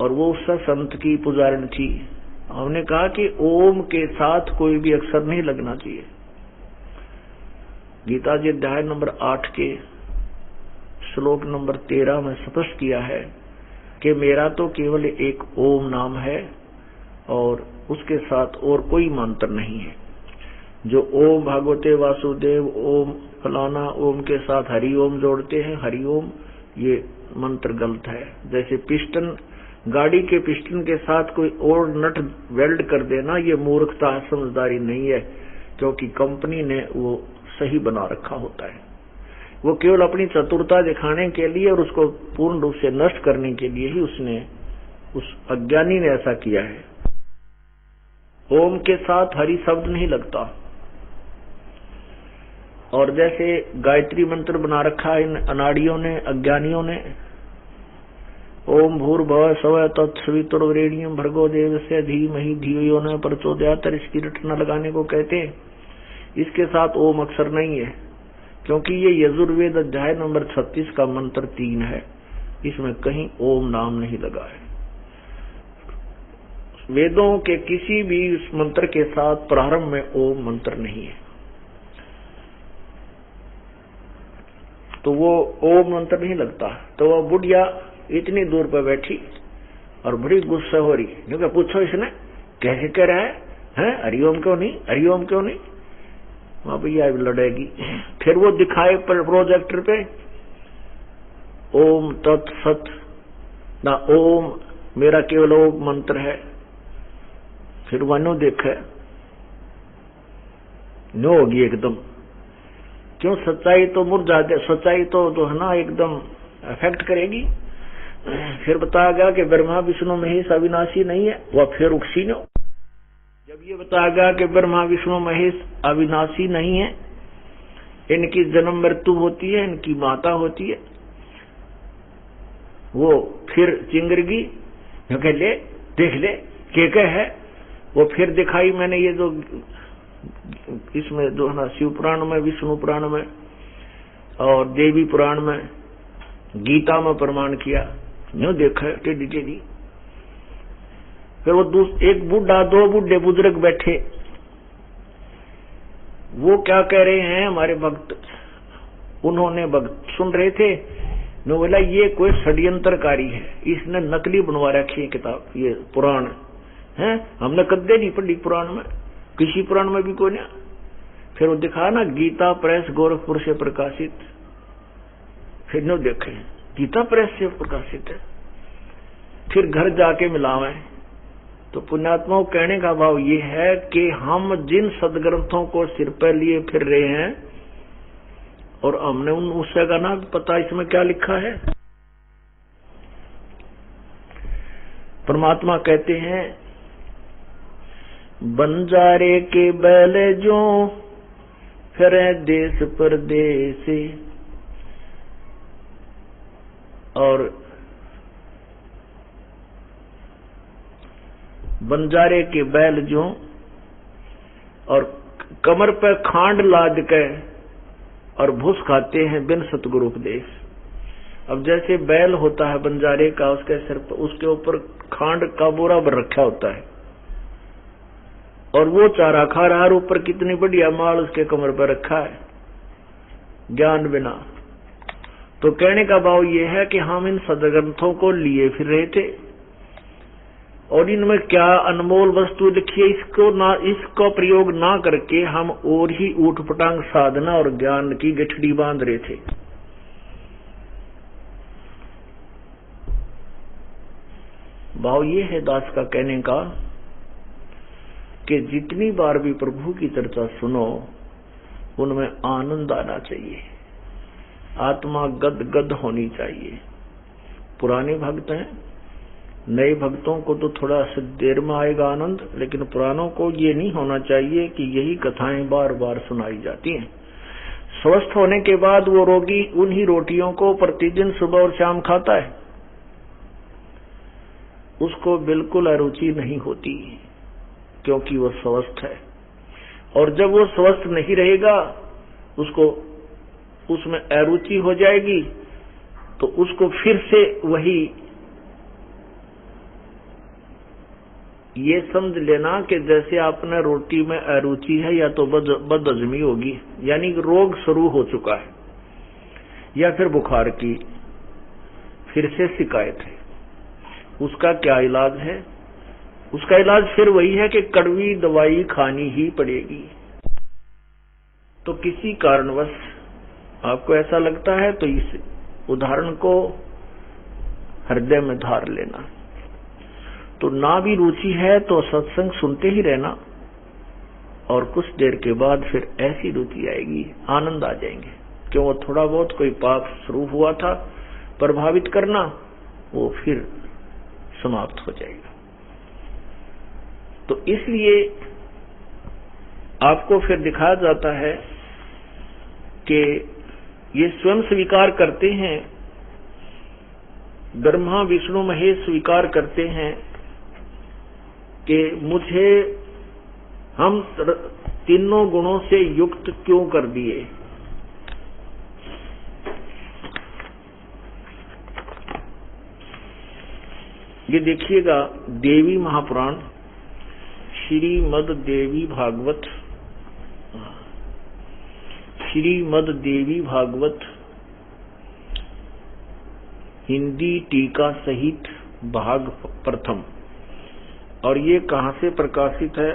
और वो उस संत की पुजारण थी। हमने कहा कि ओम के साथ कोई भी अक्षर नहीं लगना चाहिए। गीता जी अध्याय नंबर 8 के श्लोक नंबर 13 में स्पष्ट किया है कि मेरा तो केवल एक ओम नाम है और उसके साथ और कोई मंत्र नहीं है। जो ओम भगवते वासुदेव ओम फलाना ओम के साथ हरि ओम जोड़ते हैं, हरि ओम, ये मंत्र गलत है। जैसे पिस्टन, गाड़ी के पिस्टन के साथ कोई और नट वेल्ड कर देना, ये मूर्खता है, समझदारी नहीं है, क्योंकि कंपनी ने वो सही बना रखा होता है। वो केवल अपनी चतुरता दिखाने के लिए और उसको पूर्ण रूप से नष्ट करने के लिए ही उस अज्ञानी ने ऐसा किया है। ओम के साथ हरि शब्द नहीं लगता। और जैसे गायत्री मंत्र बना रखा है इन अनाड़ियों ने, अज्ञानियों ने, ओम भूर्भुवः स्वः तत्सवितुर्वरेण्यं भर्गो देवस्य धीमहि धियो यो न प्रचोदयात्, इसकी रटना लगाने को कहते हैं। इसके साथ ओम अक्षर नहीं है, क्योंकि ये यजुर्वेद अध्याय नंबर 36 का मंत्र 3 है, इसमें कहीं ओम नाम नहीं लगा है। वेदों के किसी भी उस मंत्र के साथ प्रारंभ में ओम मंत्र नहीं है, तो वो ओम मंत्र नहीं लगता। तो वो बुढ़िया इतनी दूर पर बैठी और बड़ी गुस्सा हो रही, क्योंकि पूछो इसने कैसे कह रहा है, हरिओम क्यों नहीं, हरिओम क्यों नहीं। वहां भैया लड़ेगी। फिर वो दिखाए प्रोजेक्टर पे ओम तत्सत ना, ओम मेरा केवल ओम मंत्र है। फिर वनो देखे नो होगी एकदम, क्यों, सच्चाई तो मुरझा दे, सच्चाई तो है ना एकदम अफेक्ट करेगी। फिर बताया गया कि ब्रह्मा विष्णु महेश अविनाशी नहीं है, वह फिर उकसी नो। जब ये बताया गया कि ब्रह्मा विष्णु महेश अविनाशी नहीं है, इनकी जन्म मृत्यु होती है, इनकी माता होती है, वो फिर चिंगरगी क्योंकि ले देख ले के है। वो फिर दिखाई मैंने ये जो इसमें जो है ना शिव पुराण में, विष्णु पुराण में और देवी पुराण में, गीता में प्रमाण किया, यूं देखा टेढ़ी टेढ़ी। फिर वो एक बूढ़ा, 2 बूढ़े बुजुर्ग बैठे, वो क्या कह रहे हैं हमारे भक्त, उन्होंने भक्त सुन रहे थे, ने बोला ये कोई षड्यंत्रकारी है, इसने नकली बनवा रखी है किताब, ये पुराण है, हमने कदे नहीं पढ़ी पुराण में, किसी पुराण में भी कोई नहीं। फिर वो दिखा ना गीता प्रेस गोरखपुर से प्रकाशित, फिर न देखे गीता प्रेस से प्रकाशित है। फिर घर जाके मिलावे। तो पुण्यात्माओं कहने का भाव ये है कि हम जिन सदग्रंथों को सिर पर लिए फिर रहे हैं और हमने उससे का ना पता इसमें क्या लिखा है। परमात्मा कहते हैं बंजारे के बैल जो फिरे देश परदेश, और बंजारे के बैल जो और कमर पर खांड लाद के और भूस खाते हैं बिन सतगुरु उपदेश। अब जैसे बैल होता है बंजारे का, उसके सिर पर उसके ऊपर खांड का बोरा भर रखा होता है और वो चारा खा रहा है, ऊपर कितनी बढ़िया माल उसके कमर पर रखा है ज्ञान बिना। तो कहने का भाव ये है कि हम इन सदग्रंथों को लिए फिर रहे थे और इनमें क्या अनमोल वस्तु लिखी है, इसको प्रयोग ना करके हम और ही ऊटपटांग साधना और ज्ञान की गठड़ी बांध रहे थे। भाव ये है दास का कहने का कि जितनी बार भी प्रभु की चर्चा सुनो उनमें आनंद आना चाहिए, आत्मा गद गद होनी चाहिए। पुराने भक्त हैं, नए भक्तों को तो थोड़ा सा देर में आएगा आनंद, लेकिन पुरानों को ये नहीं होना चाहिए कि यही कथाएं बार बार सुनाई जाती हैं। स्वस्थ होने के बाद वो रोगी उन्हीं रोटियों को प्रतिदिन सुबह और शाम खाता है, उसको बिल्कुल अरुचि नहीं होती क्योंकि वो स्वस्थ है। और जब वो स्वस्थ नहीं रहेगा उसको उसमें अरुचि हो जाएगी तो उसको फिर से वही ये समझ लेना कि जैसे आपने रोटी में अरुचि है या तो बदहजमी होगी, यानी रोग शुरू हो चुका है, या फिर बुखार की फिर से शिकायत है। उसका क्या इलाज है? उसका इलाज फिर वही है कि कड़वी दवाई खानी ही पड़ेगी। तो किसी कारणवश आपको ऐसा लगता है तो इस उदाहरण को हृदय में धार लेना। तो ना भी रुचि है तो सत्संग सुनते ही रहना, और कुछ देर के बाद फिर ऐसी रुचि आएगी, आनंद आ जाएंगे, क्यों वो थोड़ा बहुत कोई पाप शुरू हुआ था प्रभावित करना, वो फिर समाप्त हो जाएगा। तो इसलिए आपको फिर दिखाया जाता है कि ये स्वयं स्वीकार करते हैं, ब्रह्मा विष्णु महेश स्वीकार करते हैं कि मुझे हम तीनों गुणों से युक्त क्यों कर दिए। ये देखिएगा देवी महापुराण श्रीमद देवी भागवत, श्रीमद देवी भागवत हिंदी टीका सहित भाग प्रथम। और ये कहां से प्रकाशित है?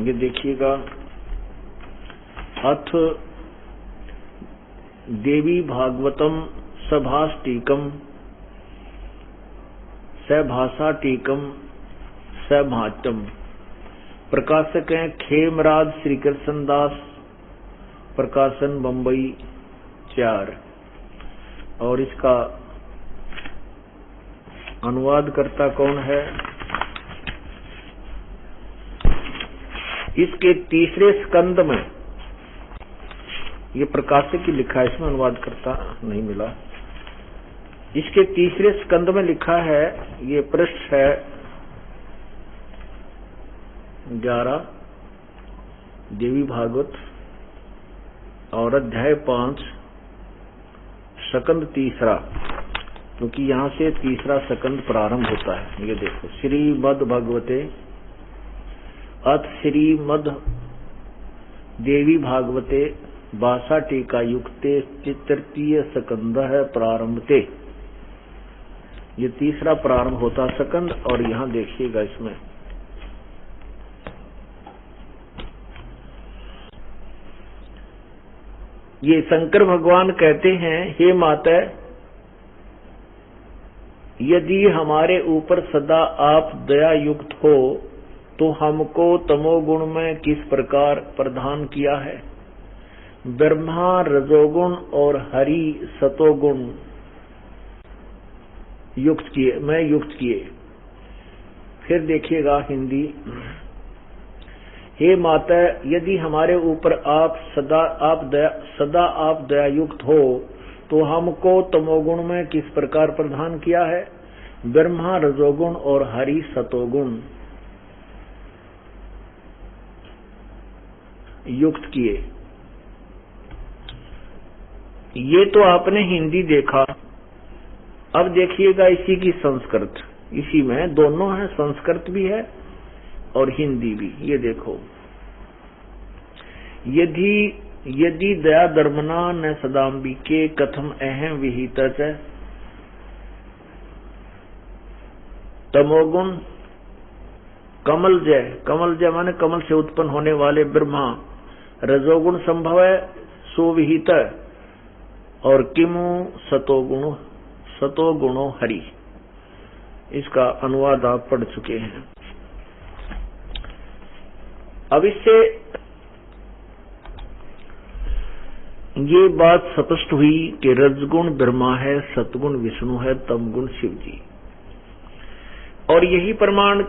ये देखिएगा, अथ देवी भागवतम सभास टीकम सभाषा टीकम सभाटम। प्रकाशक हैं खेमराज श्री कृष्ण दास, प्रकाशन बंबई 4। और इसका अनुवादकर्ता कौन है? इसके तीसरे स्कंद में, ये प्रकाशक की लिखा है, इसमें अनुवादकर्ता नहीं मिला। इसके तीसरे स्कंद में लिखा है, ये पृष्ठ है 11 देवी भागवत, और अध्याय 5 सकंद तीसरा, क्योंकि यहां से तीसरा सकंद प्रारंभ होता है। ये देखो, श्रीमद भगवते अथ श्रीमद देवी भागवते भाषा टीका युक्ते तृतीय सकंद है प्रारंभते। ये तीसरा प्रारंभ होता सकंद। और यहां देखिएगा, इसमें ये शंकर भगवान कहते हैं, हे माता, यदि हमारे ऊपर सदा आप दया युक्त हो तो हमको तमोगुण में किस प्रकार प्रदान किया है। ब्रह्मा रजोगुण और हरि सतोगुण युक्त किए। फिर देखिएगा हिंदी, हे माता, यदि हमारे ऊपर सदा आप दयायुक्त हो तो हमको तमोगुण में किस प्रकार प्रदान किया है। ब्रह्मा रजोगुण और हरि सतोगुण युक्त किए। ये तो आपने हिंदी देखा, अब देखिएगा इसी की संस्कृत। इसी में दोनों है, संस्कृत भी है और हिंदी भी। ये देखो, यदि दया धर्मना न सदाम्बिके कथम अहम विहित तमोगुण कमल जय माने कमल से उत्पन्न होने वाले ब्रह्मा, रजोगुण संभव है सुविहित, और किमु सतोगुणो हरि। इसका अनुवाद आप पढ़ चुके हैं। अब इससे ये बात स्पष्ट हुई कि रजगुण ब्रह्मा है, सतगुण विष्णु है, तमगुण शिव जी। और यही प्रमाण,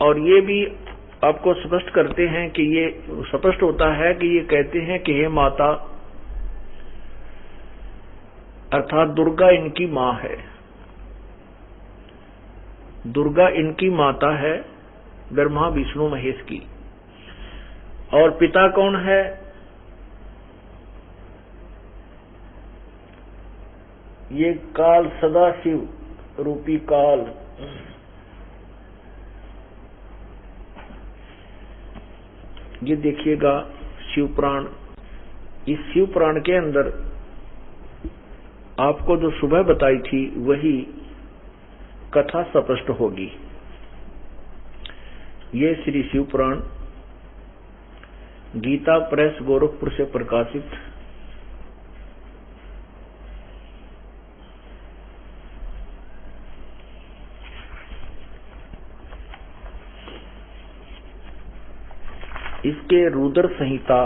और ये भी आपको स्पष्ट करते हैं कि ये स्पष्ट होता है कि ये कहते हैं कि हे माता, अर्थात दुर्गा इनकी मां है, दुर्गा इनकी माता है, ब्रह्मा विष्णु महेश की। और पिता कौन है? ये काल, सदाशिव रूपी काल। ये देखिएगा शिव पुराण। इस शिव पुराण के अंदर आपको जो सुबह बताई थी वही कथा स्पष्ट होगी। ये श्री शिव पुराण गीता प्रेस गोरखपुर से प्रकाशित इसके रुद्र संहिता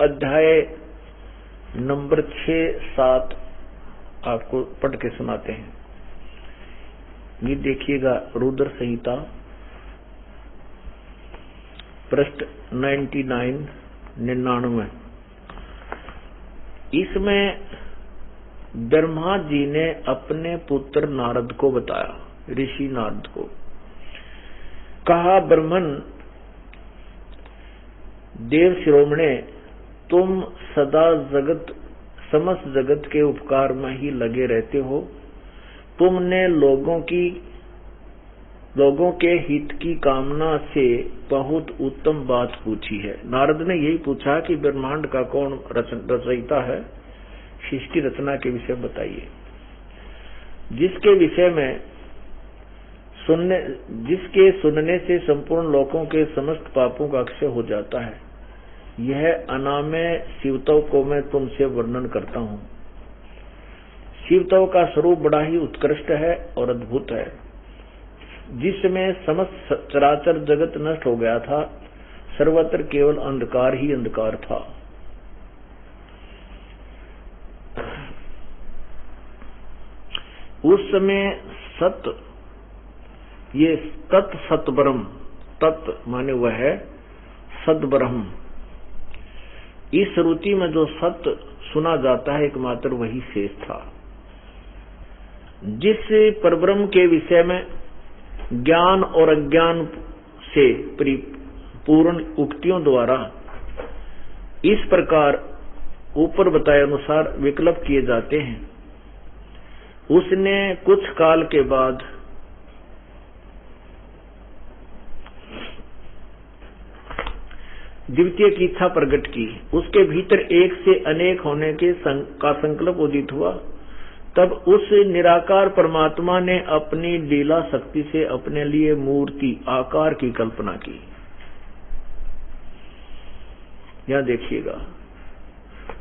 अध्याय नंबर 6-7 आपको पढ़ के सुनाते हैं। ये देखिएगा रुद्र संहिता पृष्ठ 99। इसमें ब्रह्मा जी ने अपने पुत्र नारद को बताया, ऋषि नारद को कहा, ब्रह्मन देव शिरोमणे, तुम सदा समस्त जगत के उपकार में ही लगे रहते हो। तुमने लोगों के हित की कामना से बहुत उत्तम बात पूछी है। नारद ने यही पूछा कि ब्रह्मांड का कौन रचयिता है, सृष्टि रचना के विषय बताइए, जिसके विषय में जिसके सुनने से संपूर्ण लोकों के समस्त पापों का अक्षय हो जाता है। यह अनामय शिवतव को मैं तुमसे वर्णन करता हूँ। शिवतव का स्वरूप बड़ा ही उत्कृष्ट है और अद्भुत है, जिसमें समस्त चराचर जगत नष्ट हो गया था। सर्वत्र केवल अंधकार ही अंधकार था। उस समय सत, ये तत् सत ब्रह्म, तत् माने वह है सद ब्रह्म। इस श्रुति में जो सत्य सुना जाता है एकमात्र वही शेष था। जिस परब्रह्म के विषय में ज्ञान और अज्ञान से परिपूर्ण उक्तियों द्वारा इस प्रकार ऊपर बताए अनुसार विकल्प किए जाते हैं, उसने कुछ काल के बाद द्वितीय की इच्छा प्रकट की। उसके भीतर एक से अनेक होने का संकल्प उदित हुआ। तब उस निराकार परमात्मा ने अपनी लीला शक्ति से अपने लिए मूर्ति आकार की कल्पना की। यह देखिएगा,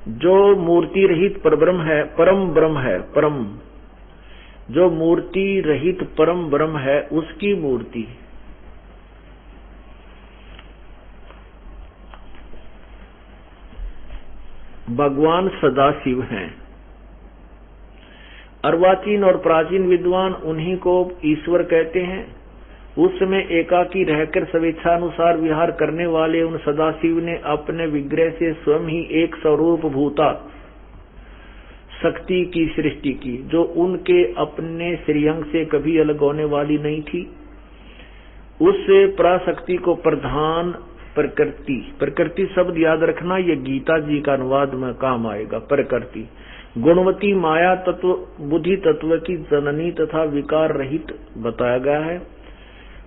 जो मूर्ति रहित परब्रह्म है, परम ब्रह्म है, परम जो मूर्ति रहित परम ब्रह्म है, उसकी मूर्ति भगवान सदाशिव हैं। अर्वाचीन और प्राचीन विद्वान उन्हीं को ईश्वर कहते हैं। उस समय एकाकी रहकर स्वेच्छानुसार विहार करने वाले उन सदाशिव ने अपने विग्रह से स्वयं ही एक स्वरूप भूता शक्ति की सृष्टि की, जो उनके अपने श्रीअंग से कभी अलग होने वाली नहीं थी। उस पराशक्ति को प्रधान प्रकृति शब्द याद रखना, ये गीता जी का अनुवाद में काम आएगा। प्रकृति गुणवती माया तत्व, बुद्धि तत्व की जननी तथा विकार रहित बताया गया है।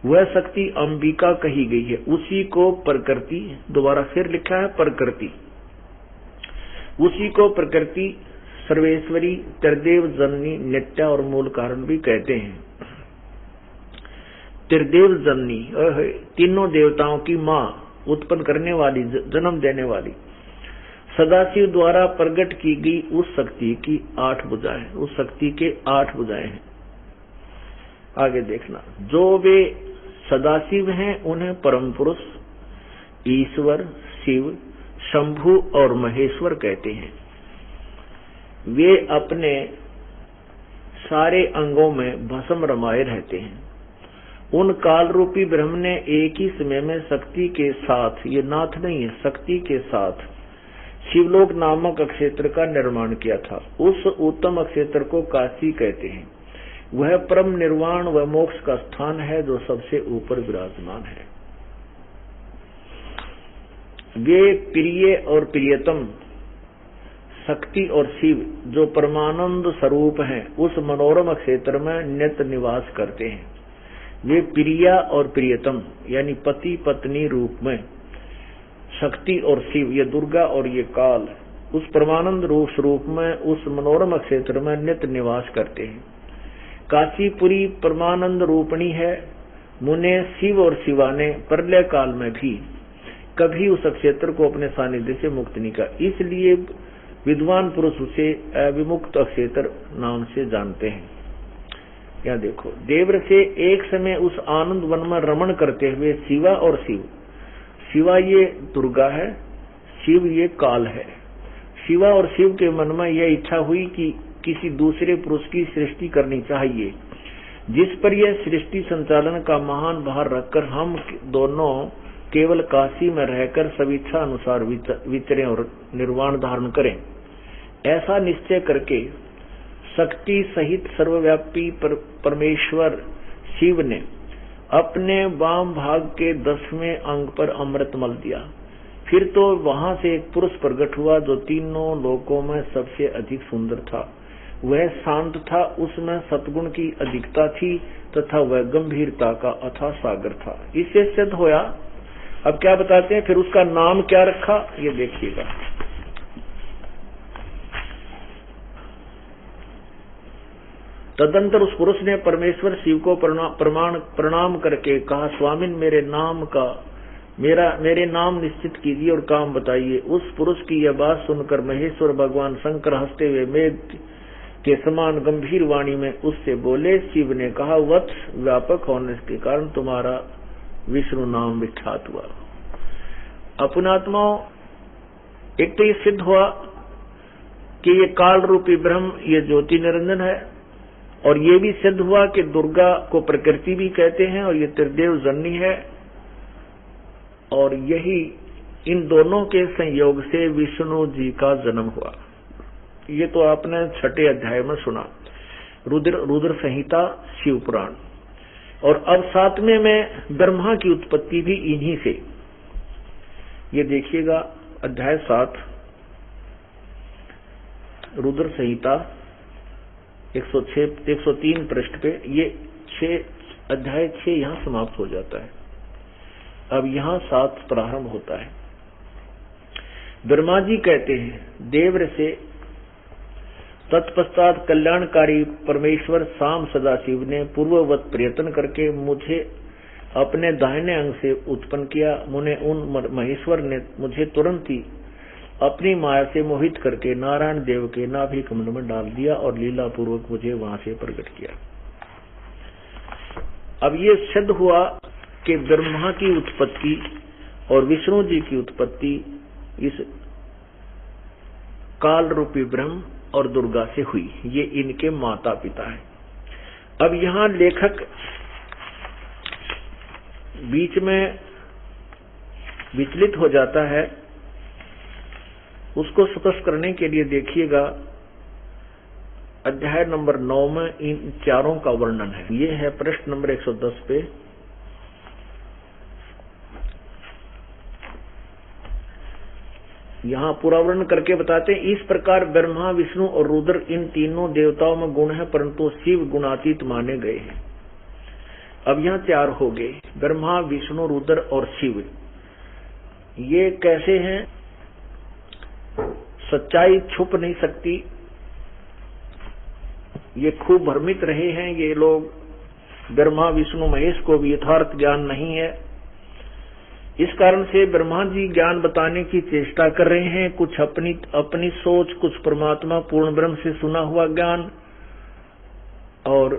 वह शक्ति अंबिका कही गई है। उसी को प्रकृति, दोबारा फिर लिखा है प्रकृति, उसी को प्रकृति, सर्वेश्वरी, त्रिदेव जननी, नित्या और मूल कारण भी कहते हैं। त्रिदेव जननी तीनों देवताओं की मां, उत्पन्न करने वाली, जन्म देने वाली, सदाशिव द्वारा प्रकट की गई उस शक्ति की 8 भुजाएं, उस शक्ति के 8 भुजाएं हैं। आगे देखना, जो वे सदाशिव हैं उन्हें परम पुरुष, ईश्वर, शिव, शंभु और महेश्वर कहते हैं। वे अपने सारे अंगों में भस्म रमाए रहते हैं। उन काल रूपी ब्रह्म ने एक ही समय में शक्ति के साथ, ये नाथ नहीं है, शक्ति के साथ शिवलोक नामक अक्षेत्र का निर्माण किया था। उस उत्तम अक्षेत्र को काशी कहते हैं। वह परम निर्वाण व मोक्ष का स्थान है जो सबसे ऊपर विराजमान है। वे प्रिय और प्रियतम शक्ति और शिव जो परमानंद स्वरूप हैं, उस मनोरम क्षेत्र में नित्य निवास करते हैं। वे प्रिया और प्रियतम यानी पति पत्नी रूप में शक्ति और शिव, ये दुर्गा और ये काल, उस परमानंद रूप स्वरूप में उस मनोरम क्षेत्र में नित्य निवास करते हैं। काशीपुरी परमानंद रूपणी है। मुने शिव और शिवा ने प्रलय काल में भी कभी उस क्षेत्र को अपने सानिध्य से मुक्त नहीं किया, इसलिए विद्वान पुरुष उसे अविमुक्त क्षेत्र नाम से जानते हैं। यहाँ देखो, देवर से एक समय उस आनंद वन में रमण करते हुए शिवा और शिव, शिवा ये दुर्गा है, शिव ये काल है। शिवा और शिव के मन में यह इच्छा हुई कि किसी दूसरे पुरुष की सृष्टि करनी चाहिए, जिस पर यह सृष्टि संचालन का महान भार रखकर हम दोनों केवल काशी में रहकर स्वेच्छा अनुसार विचरें और निर्वाण धारण करें। ऐसा निश्चय करके शक्ति सहित सर्वव्यापी परमेश्वर शिव ने अपने वाम भाग के 10वें अंग पर अमृत मल दिया। फिर तो वहां से एक पुरुष प्रकट हुआ जो तीनों लोकों में सबसे अधिक सुंदर था। वह शांत था, उसमें सद्गुण की अधिकता थी तथा वह गंभीरता का अथाह सागर था। इससे सिद्ध होया। अब क्या बताते हैं, फिर उसका नाम क्या रखा, ये देखिएगा। तदंतर उस पुरुष ने परमेश्वर शिव को प्रणाम करके कहा, स्वामिन मेरे नाम निश्चित कीजिए और काम बताइए। उस पुरुष की यह बात सुनकर महेश्वर भगवान शंकर हंसते हुए मेघ के समान गंभीर वाणी में उससे बोले। शिव ने कहा, वत्स, व्यापक होने के कारण तुम्हारा विष्णु नाम विख्यात हुआ। अपनात्माओं, एक तो ये सिद्ध हुआ कि ये काल रूपी ब्रह्म ये ज्योति निरंजन है, और ये भी सिद्ध हुआ कि दुर्गा को प्रकृति भी कहते हैं और ये त्रिदेव जननी है, और यही इन दोनों के संयोग से विष्णु जी का जन्म हुआ। ये तो आपने 6ठे अध्याय में सुना, रुद्र संहिता शिव पुराण। और अब 7वें में ब्रह्मा की उत्पत्ति भी इन्हीं से। ये देखिएगा अध्याय 7 रुद्र संहिता 103 पृष्ठ पे। ये अध्याय 6 यहाँ समाप्त हो जाता है। अब यहाँ 7 प्रारंभ होता है। ब्रह्मा जी कहते हैं, देवर से तत्पश्चात कल्याणकारी परमेश्वर शाम सदाशिव ने पूर्ववत प्रयत्न करके मुझे अपने दाहिने अंग से उत्पन्न किया। उन महेश्वर ने मुझे तुरंत ही अपनी माया से मोहित करके नारायण देव के नाभि कमल में डाल दिया और लीला पूर्वक मुझे वहां से प्रकट किया। अब ये सिद्ध हुआ कि ब्रह्मा की उत्पत्ति और विष्णु जी की उत्पत्ति इस काल रूपी ब्रह्म और दुर्गा से हुई। ये इनके माता पिता हैं। अब यहाँ लेखक बीच में विचलित हो जाता है, उसको स्पष्ट करने के लिए देखिएगा अध्याय नंबर 9 में इन चारों का वर्णन है। ये है पृष्ठ नंबर 110 पे। यहाँ पूरा वर्णन करके बताते हैं, इस प्रकार ब्रह्मा विष्णु और रुद्र इन तीनों देवताओं में गुण है, परंतु शिव गुणातीत माने गए हैं। अब यहाँ 4 हो गए, ब्रह्मा विष्णु रुद्र और शिव। ये कैसे हैं? सच्चाई छुप नहीं सकती, ये खूब भ्रमित रहे हैं ये लोग। ब्रह्मा विष्णु महेश को भी यथार्थ ज्ञान नहीं है। इस कारण से ब्रह्मा जी ज्ञान बताने की चेष्टा कर रहे हैं, कुछ अपनी सोच, कुछ परमात्मा पूर्ण ब्रह्म से सुना हुआ ज्ञान, और